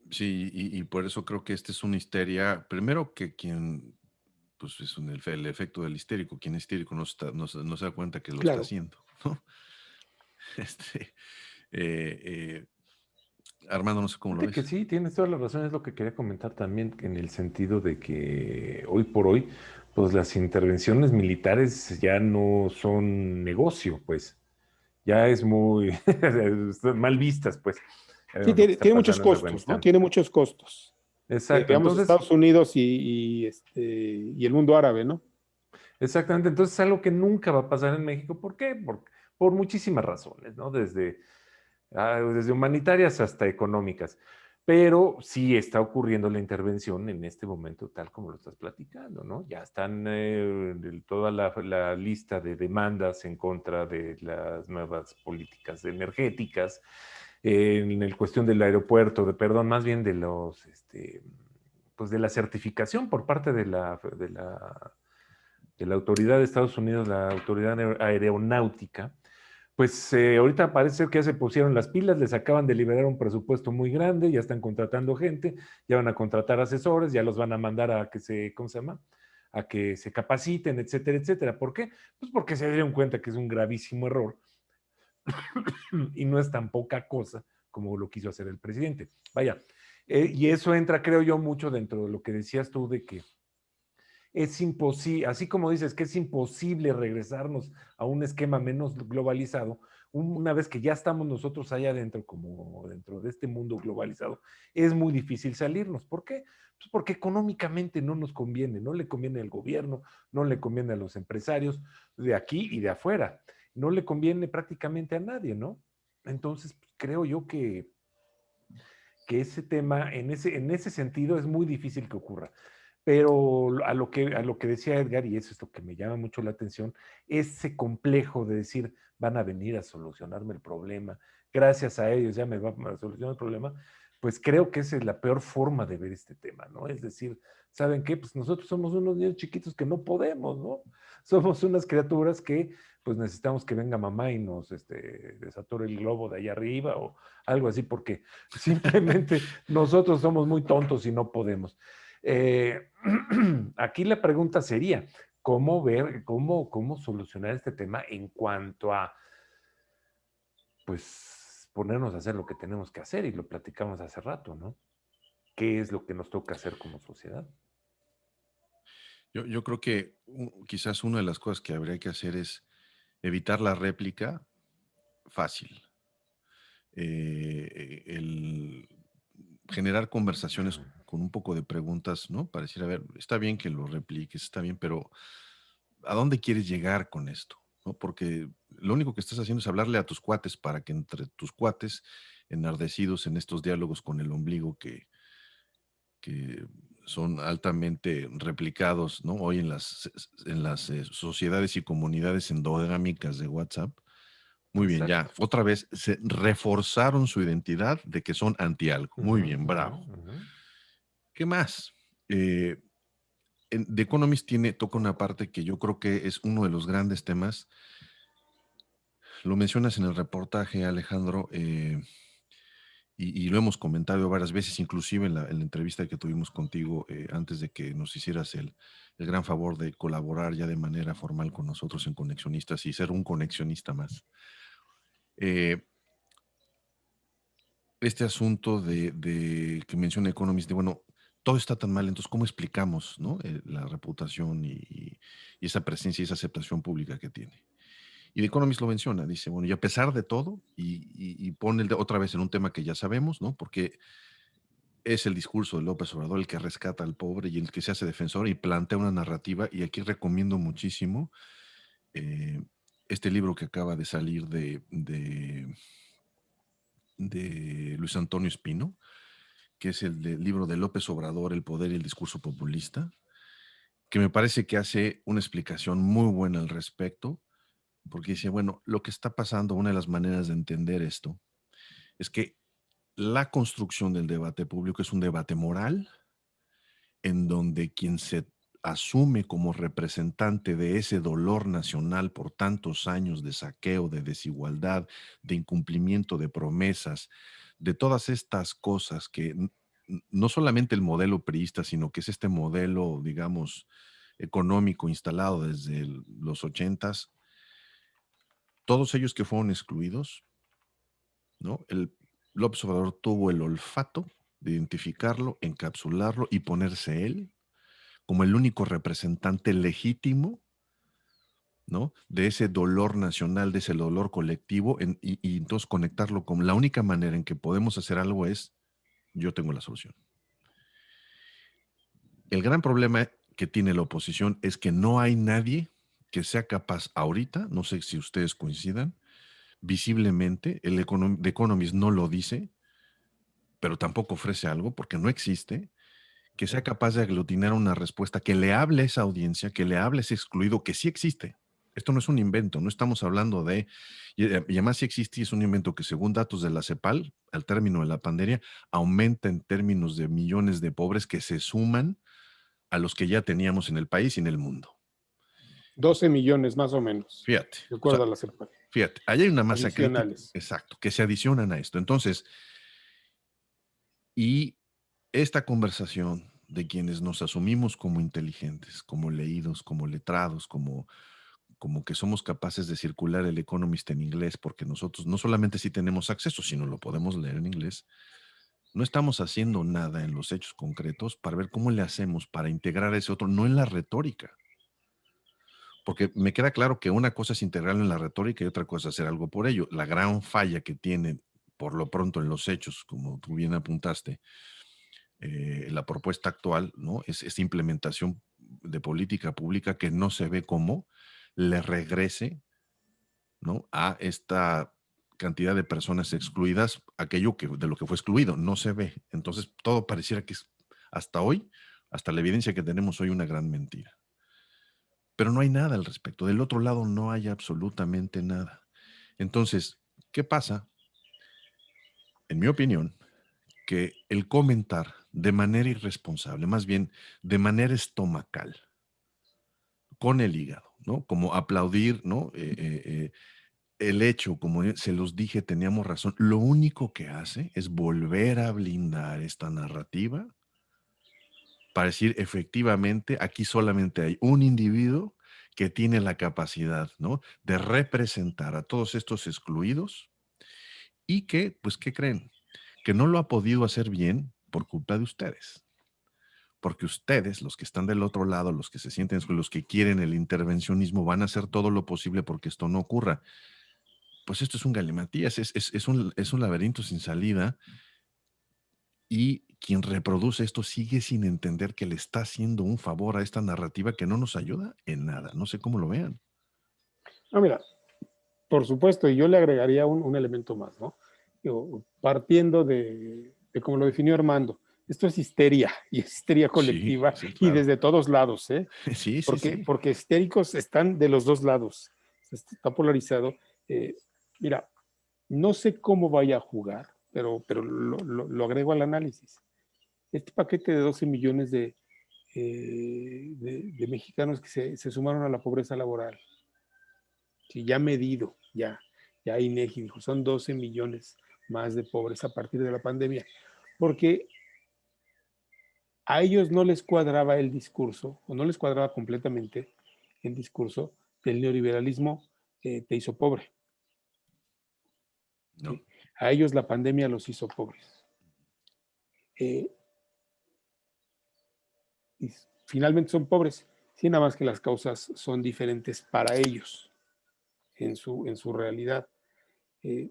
Sí, y por eso creo que esta es una histeria, primero que quien, pues es el efecto del histérico, quien es histérico no se da cuenta que lo está Claro. haciendo, ¿no? Armando, no sé cómo lo Fíjate que ves. sí, tienes toda la razón, es lo que quería comentar también, en el sentido de que hoy por hoy, pues las intervenciones militares ya no son negocio, pues, ya es muy están mal vistas, pues. Ya Sí, vemos lo que está tiene muchos pasando en costos, ¿no? Afganistán. Tiene muchos costos. Exacto, Veamos entonces, Estados Unidos y el mundo árabe, ¿no? exactamente, entonces es algo que nunca va a pasar en México. ¿Por qué? Por muchísimas razones, ¿no? Desde humanitarias hasta económicas. Pero sí está ocurriendo la intervención en este momento, tal como lo estás platicando, ¿no? Ya están toda la lista de demandas en contra de las nuevas políticas energéticas, en el cuestión del aeropuerto, perdón, más bien de pues de la certificación por parte de la autoridad de Estados Unidos, la autoridad aeronáutica. Pues ahorita parece ser que ya se pusieron las pilas, les acaban de liberar un presupuesto muy grande, ya están contratando gente, ya van a contratar asesores, ya los van a mandar a que ¿cómo se llama? A que se capaciten, etcétera, etcétera. ¿Por qué? Pues porque se dieron cuenta que es un gravísimo error y no es tan poca cosa como lo quiso hacer el presidente. Vaya, y eso entra, creo yo, mucho dentro de lo que decías tú de que es imposible, así como dices que es imposible regresarnos a un esquema menos globalizado, una vez que ya estamos nosotros allá adentro, como dentro de este mundo globalizado, es muy difícil salirnos. ¿Por qué? Pues porque económicamente no nos conviene, no le conviene al gobierno, no le conviene a los empresarios de aquí y de afuera, no le conviene prácticamente a nadie, ¿no? Entonces, creo yo que ese tema, en ese sentido, es muy difícil que ocurra. Pero a lo que decía Edgar, y eso es lo que me llama mucho la atención, ese complejo de decir, van a venir a solucionarme el problema, gracias a ellos ya me va a solucionar el problema, pues creo que esa es la peor forma de ver este tema, ¿no? Es decir, ¿saben qué? Pues nosotros somos unos niños chiquitos que no podemos, ¿no? Somos unas criaturas que pues necesitamos que venga mamá y nos desatore el globo de allá arriba o algo así, porque simplemente nosotros somos muy tontos y no podemos. Eh, aquí la pregunta sería, ¿cómo ver, cómo solucionar este tema en cuanto a, pues, ponernos a hacer lo que tenemos que hacer? Y lo platicamos hace rato, ¿no? ¿Qué es lo que nos toca hacer como sociedad? Yo creo que quizás una de las cosas que habría que hacer es evitar la réplica fácil. El generar conversaciones con un poco de preguntas, ¿no? Para decir, a ver, está bien que lo repliques, está bien, pero ¿a dónde quieres llegar con esto? ¿No? Porque lo único que estás haciendo es hablarle a tus cuates para que entre tus cuates, enardecidos en estos diálogos con el ombligo que son altamente replicados, ¿no? Hoy en las sociedades y comunidades endogámicas de WhatsApp. Muy bien, ya. Exacto. Otra vez se reforzaron su identidad de que son anti algo. Muy bien, bravo. ¿Qué más? The Economist toca una parte que yo creo que es uno de los grandes temas. Lo mencionas en el reportaje, Alejandro, y lo hemos comentado varias veces, inclusive en la entrevista que tuvimos contigo antes de que nos hicieras el gran favor de colaborar ya de manera formal con nosotros en Conexionistas y ser un conexionista más. Este asunto de que menciona Economist, de bueno, todo está tan mal, entonces, ¿cómo explicamos, ¿no? La reputación y esa presencia y esa aceptación pública que tiene? Y The Economist lo menciona, dice, bueno, y a pesar de todo, y pone otra vez en un tema que ya sabemos, ¿no? Porque es el discurso de López Obrador el que rescata al pobre y el que se hace defensor y plantea una narrativa, y aquí recomiendo muchísimo eh, este libro que acaba de salir de Luis Antonio Espino, que es el libro de López Obrador, El poder y el discurso populista, que me parece que hace una explicación muy buena al respecto, porque dice, bueno, lo que está pasando, una de las maneras de entender esto, es que la construcción del debate público es un debate moral, en donde quien se asume como representante de ese dolor nacional por tantos años de saqueo, de desigualdad, de incumplimiento de promesas, de todas estas cosas que no solamente el modelo priista, sino que es este modelo, digamos, económico instalado desde los 80s, todos ellos que fueron excluidos, ¿no? El López Obrador tuvo el olfato de identificarlo, encapsularlo y ponerse él como el único representante legítimo, ¿no? De ese dolor nacional, de ese dolor colectivo, y entonces conectarlo con la única manera en que podemos hacer algo es, yo tengo la solución. El gran problema que tiene la oposición es que no hay nadie que sea capaz ahorita, no sé si ustedes coincidan, visiblemente, The Economist no lo dice, pero tampoco ofrece algo porque no existe, que sea capaz de aglutinar una respuesta que le hable a esa audiencia, que le hable a ese excluido, que sí existe. Esto no es un invento, no estamos hablando de, y además sí existe, y es un invento que según datos de la CEPAL, al término de la pandemia, aumenta en términos de millones de pobres que se suman a los que ya teníamos en el país y en el mundo. 12 millones más o menos. Fíjate. De acuerdo a la CEPAL. Fíjate, ahí hay una masa crítica. Adicionales. Exacto, que se adicionan a esto. Entonces, y esta conversación de quienes nos asumimos como inteligentes, como leídos, como letrados, como que somos capaces de circular el Economist en inglés, porque nosotros no solamente sí tenemos acceso, sino lo podemos leer en inglés, no estamos haciendo nada en los hechos concretos para ver cómo le hacemos para integrar ese otro, no en la retórica. Porque me queda claro que una cosa es integrarlo en la retórica y otra cosa es hacer algo por ello. La gran falla que tiene, por lo pronto, en los hechos, como tú bien apuntaste, la propuesta actual, ¿no? Es esta implementación de política pública que no se ve cómo le regrese, ¿no? A esta cantidad de personas excluidas, aquello de lo que fue excluido, no se ve. Entonces, todo pareciera que es, hasta hoy, hasta la evidencia que tenemos hoy, una gran mentira. Pero no hay nada al respecto. Del otro lado no hay absolutamente nada. Entonces, ¿qué pasa? En mi opinión, que el comentar de manera irresponsable, más bien de manera estomacal, con el hígado, ¿no? Como aplaudir, ¿no? El hecho, como se los dije, teníamos razón, lo único que hace es volver a blindar esta narrativa para decir, efectivamente, aquí solamente hay un individuo que tiene la capacidad, ¿no? De representar a todos estos excluidos y que, pues, ¿qué creen? Que no lo ha podido hacer bien por culpa de ustedes. Porque ustedes, los que están del otro lado, los que se sienten, los que quieren el intervencionismo, van a hacer todo lo posible porque esto no ocurra. Pues esto es un galimatías, es un laberinto sin salida, y quien reproduce esto sigue sin entender que le está haciendo un favor a esta narrativa que no nos ayuda en nada. No sé cómo lo vean. No, mira, por supuesto, y yo le agregaría un elemento más, ¿no? Digo, partiendo de como lo definió Armando, esto es histeria, y es histeria Sí, colectiva, sí, y claro. desde todos lados, ¿eh? Sí, sí, Porque, sí. porque histéricos están de los dos lados, está polarizado. Eh, Mira, no sé cómo vaya a jugar, pero lo agrego al análisis. Este paquete de 12 millones de mexicanos que se sumaron a la pobreza laboral, sí, ya medido, ya INEGI dijo, son 12 millones más de pobres a partir de la pandemia, porque a ellos no les cuadraba el discurso, o no les cuadraba completamente el discurso del neoliberalismo te hizo pobre. No. ¿Sí? A ellos la pandemia los hizo pobres. Eh, y finalmente son pobres, sí, nada más que las causas son diferentes para ellos en su realidad. Eh,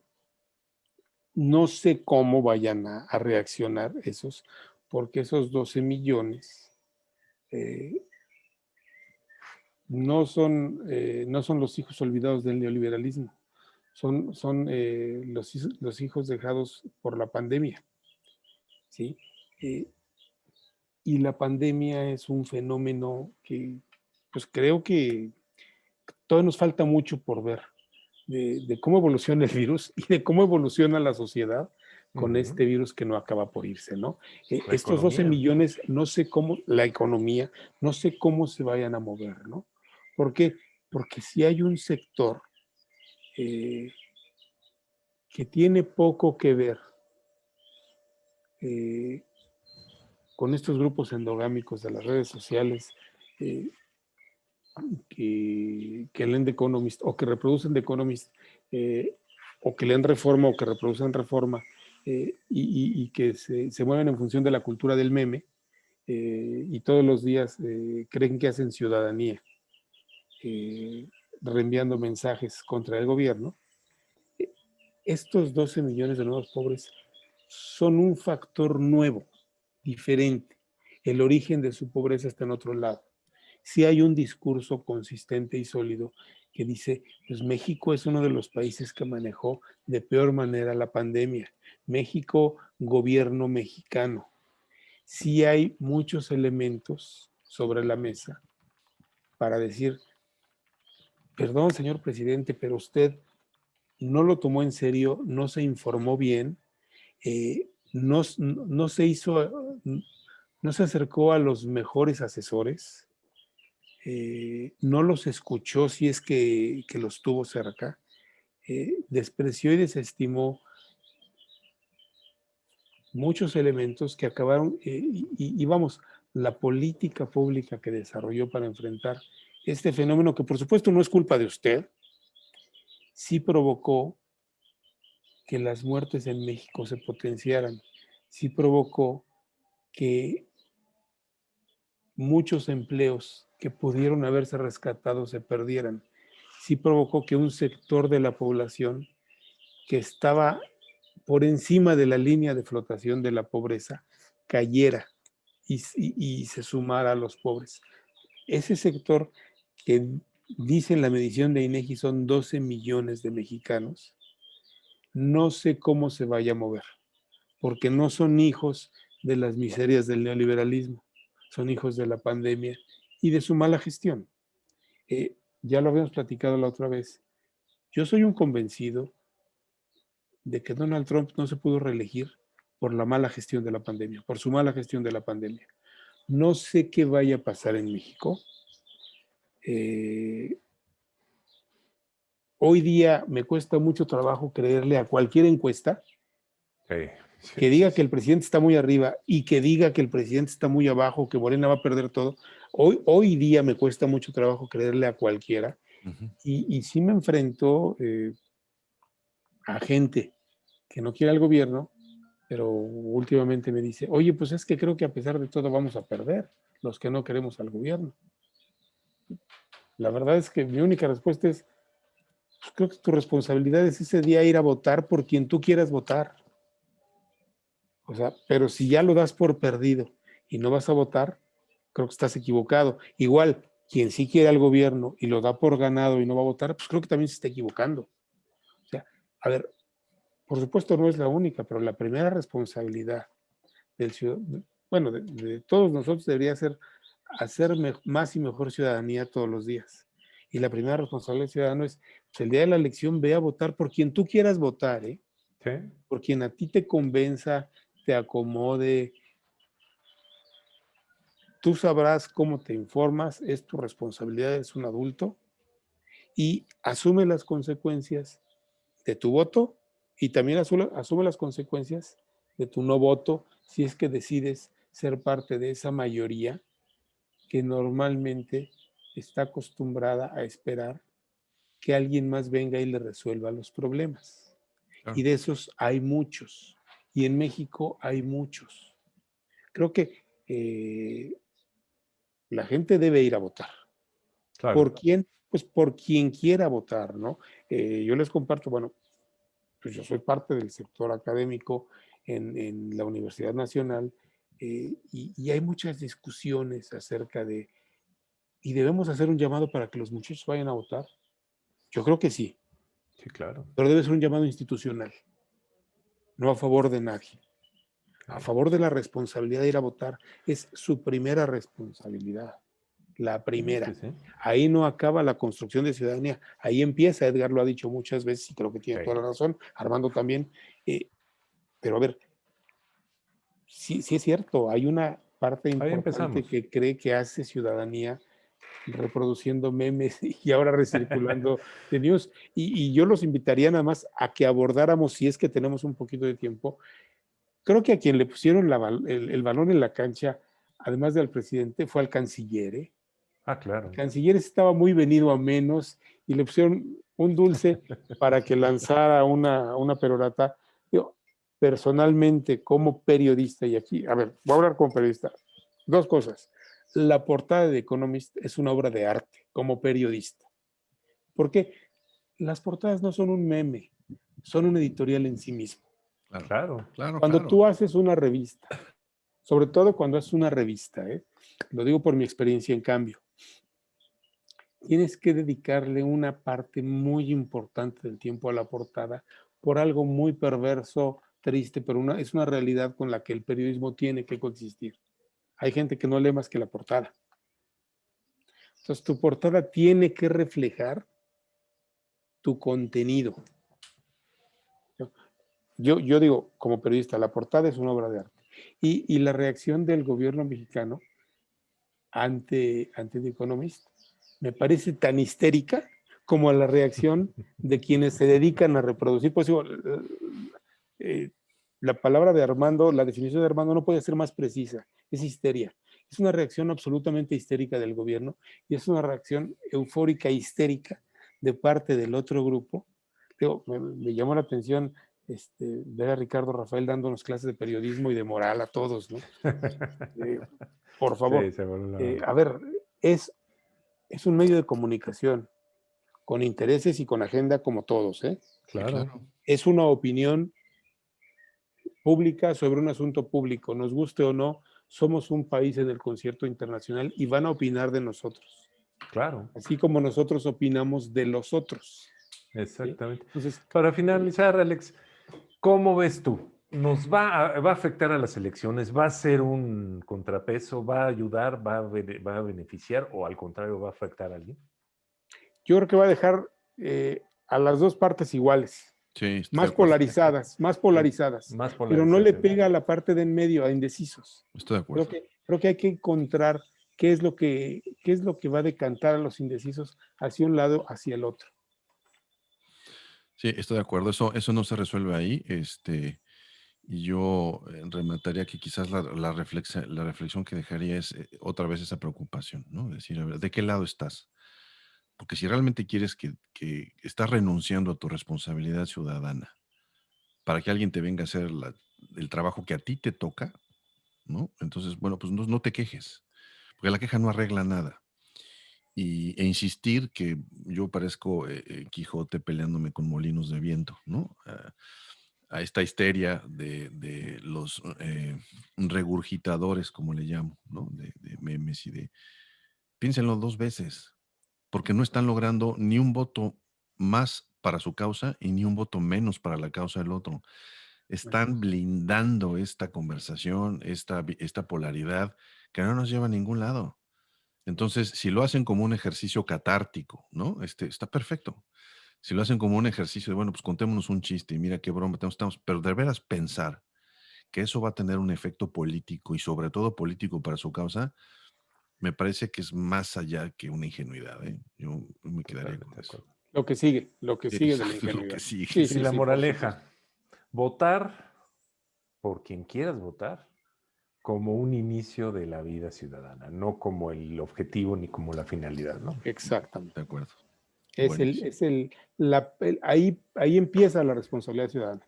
no sé cómo vayan a reaccionar esos, porque esos 12 millones eh, no son los hijos olvidados del neoliberalismo, son los hijos dejados por la pandemia, ¿sí? Eh, y la pandemia es un fenómeno que, pues creo que todavía nos falta mucho por ver de cómo evoluciona el virus y de cómo evoluciona la sociedad con Ujú. este virus que no acaba por irse, ¿no? La Estos 12 economía. millones, no sé cómo, la economía, no sé cómo se vayan a mover, ¿no? ¿Por qué? Porque si hay un sector eh, que tiene poco que ver eh, con estos grupos endogámicos de las redes sociales, eh, que leen The Economist o que reproducen The Economist, o que leen Reforma o que reproducen Reforma, y que se mueven en función de la cultura del meme, y todos los días creen que hacen ciudadanía, eh, reenviando mensajes contra el gobierno. Estos 12 millones de nuevos pobres son un factor nuevo, diferente. El origen de su pobreza está en otro lado. Si hay un discurso consistente y sólido que dice, pues México es uno de los países que manejó de peor manera la pandemia. México, gobierno mexicano. Sí hay muchos elementos sobre la mesa para decir, perdón, señor presidente, pero usted no lo tomó en serio, no se informó bien, no se hizo, no se acercó a los mejores asesores, no los escuchó si es que los tuvo cerca, despreció y desestimó muchos elementos que acabaron, y vamos, la política pública que desarrolló para enfrentar este fenómeno, que por supuesto no es culpa de usted, sí provocó que las muertes en México se potenciaran, sí provocó que muchos empleos que pudieron haberse rescatado se perdieran, sí provocó que un sector de la población que estaba por encima de la línea de flotación de la pobreza cayera y se sumara a los pobres. Ese sector que dice en la medición de INEGI son 12 millones de mexicanos, no sé cómo se vaya a mover, porque no son hijos de las miserias del neoliberalismo, son hijos de la pandemia y de su mala gestión. Ya lo habíamos platicado la otra vez. Yo soy un convencido de que Donald Trump no se pudo reelegir por la mala gestión de la pandemia, por su mala gestión de la pandemia. No sé qué vaya a pasar en México. Hoy día me cuesta mucho trabajo creerle a cualquier encuesta que diga que el presidente está muy arriba y que diga que el presidente está muy abajo, que Morena va a perder todo. Hoy día me cuesta mucho trabajo creerle a cualquiera. Y sí me enfrento a gente que no quiere al gobierno, pero últimamente me dice, oye, pues es que creo que a pesar de todo vamos a perder los que no queremos al gobierno. La verdad es que mi única respuesta es, pues creo que tu responsabilidad es ese día ir a votar por quien tú quieras votar. O sea, pero si ya lo das por perdido y no vas a votar, creo que estás equivocado. Igual, quien sí quiere al gobierno y lo da por ganado y no va a votar, pues creo que también se está equivocando. O sea, a ver, por supuesto no es la única, pero la primera responsabilidad del ciudadano, bueno, de todos nosotros debería ser hacer más y mejor ciudadanía todos los días. Y la primera responsabilidad del ciudadano es, pues, el día de la elección, ve a votar por quien tú quieras votar, ¿eh? Sí. Por quien a ti te convenza, te acomode. Tú sabrás cómo te informas, es tu responsabilidad, eres un adulto, y asume las consecuencias de tu voto y también asume las consecuencias de tu no voto si es que decides ser parte de esa mayoría que normalmente está acostumbrada a esperar que alguien más venga y le resuelva los problemas. Claro. Y de esos hay muchos. Y en México hay muchos. Creo que la gente debe ir a votar. Claro. ¿Por quién? Pues por quien quiera votar, ¿no? Yo les comparto, bueno, pues yo soy parte del sector académico en la Universidad Nacional y hay muchas discusiones acerca de, ¿y debemos hacer un llamado para que los muchachos vayan a votar? Yo creo que sí, Sí, claro. pero debe ser un llamado institucional, no a favor de nadie. A favor de la responsabilidad de ir a votar, es su primera responsabilidad, la primera. Sí, sí. Ahí no acaba la construcción de ciudadanía, ahí empieza, Edgar lo ha dicho muchas veces y creo que tiene toda la razón, Armando también, pero a ver, sí es cierto, hay una parte Ahí importante empezamos. que cree que hace ciudadanía reproduciendo memes y ahora recirculando de news. Y yo los invitaría nada más a que abordáramos, si es que tenemos un poquito de tiempo, creo que a quien le pusieron el balón en la cancha, además del presidente, fue al canciller. El Claro. canciller estaba muy venido a menos y le pusieron un dulce para que lanzara una perorata. Yo, personalmente, como periodista, y aquí, a ver, voy a hablar como periodista, dos cosas. La portada de The Economist es una obra de arte como periodista. ¿Por qué? Las portadas no son un meme, son un editorial en sí mismo. Claro. Cuando tú haces una revista, sobre todo cuando haces una revista, lo digo por mi experiencia en Cambio, tienes que dedicarle una parte muy importante del tiempo a la portada por algo muy perverso, triste, pero es una realidad con la que el periodismo tiene que coexistir. Hay gente que no lee más que la portada. Entonces, tu portada tiene que reflejar tu contenido. Yo digo, como periodista, la portada es una obra de arte. Y la reacción del gobierno mexicano ante The Economist me parece tan histérica como la reacción de quienes se dedican a reproducir. Pues digo, la palabra de Armando, la definición de Armando no puede ser más precisa, es histeria. Es una reacción absolutamente histérica del gobierno y es una reacción eufórica, histérica de parte del otro grupo. Digo, me llamó la atención ver a Ricardo Rafael dándonos clases de periodismo y de moral a todos, ¿no? Por favor, Sí, a ver, es un medio de comunicación con intereses y con agenda como todos, ¿eh? Claro. Es una opinión pública sobre un asunto público, nos guste o no, somos un país en el concierto internacional y van a opinar de nosotros, Claro. así como nosotros opinamos de los otros. Exactamente. ¿Sí? Entonces, para finalizar, Alex, ¿cómo ves tú? ¿Nos va a afectar a las elecciones? ¿Va a ser un contrapeso? ¿Va a ayudar? ¿Va a beneficiar? ¿O al contrario, va a afectar a alguien? yo creo que va a dejar a las dos partes iguales. Sí, estoy de Más acuerdo. polarizadas, Más pero no le polarización. pega a la parte de en medio, a indecisos. Estoy de acuerdo. Creo que hay que encontrar qué es lo que va a decantar a los indecisos hacia un lado, hacia el otro. Sí, estoy de acuerdo. Eso no se resuelve ahí. Y yo remataría que quizás la reflexión que dejaría es otra vez esa preocupación, ¿no? Decir, a ver, ¿de qué lado estás? Porque si realmente quieres que estás renunciando a tu responsabilidad ciudadana para que alguien te venga a hacer el trabajo que a ti te toca, ¿no? Entonces, bueno, pues no te quejes, porque la queja no arregla nada. E insistir que yo parezco Quijote peleándome con molinos de viento, ¿no? A esta histeria de los regurgitadores, como le llamo, ¿no? De memes y de... Piénsenlo 2 veces, porque no están logrando ni un voto más para su causa y ni un voto menos para la causa del otro. Están blindando esta conversación, esta polaridad que no nos lleva a ningún lado. Entonces, si lo hacen como un ejercicio catártico, ¿no? Está perfecto. Si lo hacen como un ejercicio de, bueno, pues contémonos un chiste y mira qué broma estamos, pero de veras pensar que eso va a tener un efecto político y sobre todo político para su causa, me parece que es más allá que una ingenuidad, ¿eh? Yo me quedaría con Totalmente de eso. acuerdo. Lo que sigue de la Lo ingenuidad. que sigue. Sí, Y sí, la sí, por moraleja, supuesto. votar por quien quieras votar como un inicio de la vida ciudadana, no como el objetivo ni como la finalidad, ¿no? Exactamente. De acuerdo. Ahí empieza la responsabilidad ciudadana.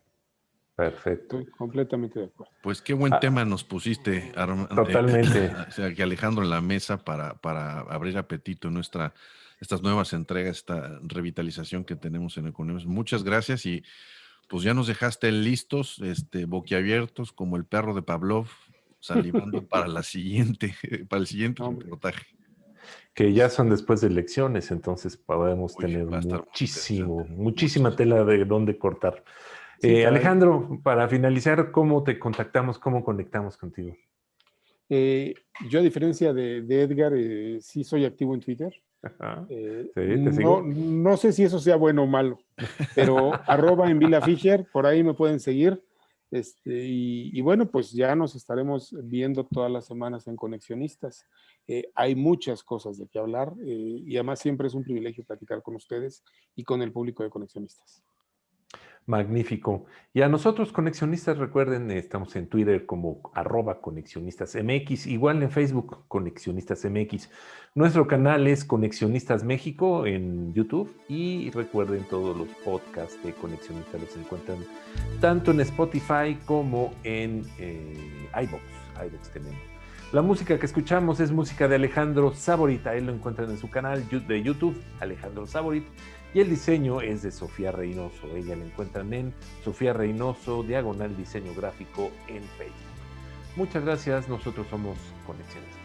Perfecto. Estoy completamente de acuerdo. Pues qué buen Ah, tema nos pusiste, totalmente. o sea, que Alejandro, en la mesa para abrir apetito en estas nuevas entregas, esta revitalización que tenemos en Economía. Muchas gracias y pues ya nos dejaste listos, boquiabiertos, como el perro de Pavlov, salivando para el siguiente No, hombre. reportaje. Que ya son después de elecciones, entonces podemos Uy, tener va a estar muy interesante. muchísima tela de dónde cortar. Sí, caray. Alejandro, para finalizar, ¿cómo te contactamos, cómo conectamos contigo? Yo, a diferencia de Edgar, sí soy activo en Twitter. Ajá. Sí, te sigo. No sé si eso sea bueno o malo, pero @envilafisher, por ahí me pueden seguir. Y bueno, pues ya nos estaremos viendo todas las semanas en Conexionistas. Hay muchas cosas de qué hablar y además siempre es un privilegio platicar con ustedes y con el público de Conexionistas. Magnífico. Y a nosotros, Conexionistas, recuerden, estamos en Twitter como @ConexionistasMX, igual en Facebook, ConexionistasMX. Nuestro canal es Conexionistas México en YouTube y recuerden, todos los podcasts de Conexionistas los encuentran tanto en Spotify como en iVoox tenemos. La música que escuchamos es música de Alejandro Saborit, ahí lo encuentran en su canal de YouTube, Alejandro Saborit. Y el diseño es de Sofía Reynoso. Ella la encuentran en Sofía Reynoso, /diseño gráfico en Facebook. Muchas gracias. Nosotros somos Conexionistas.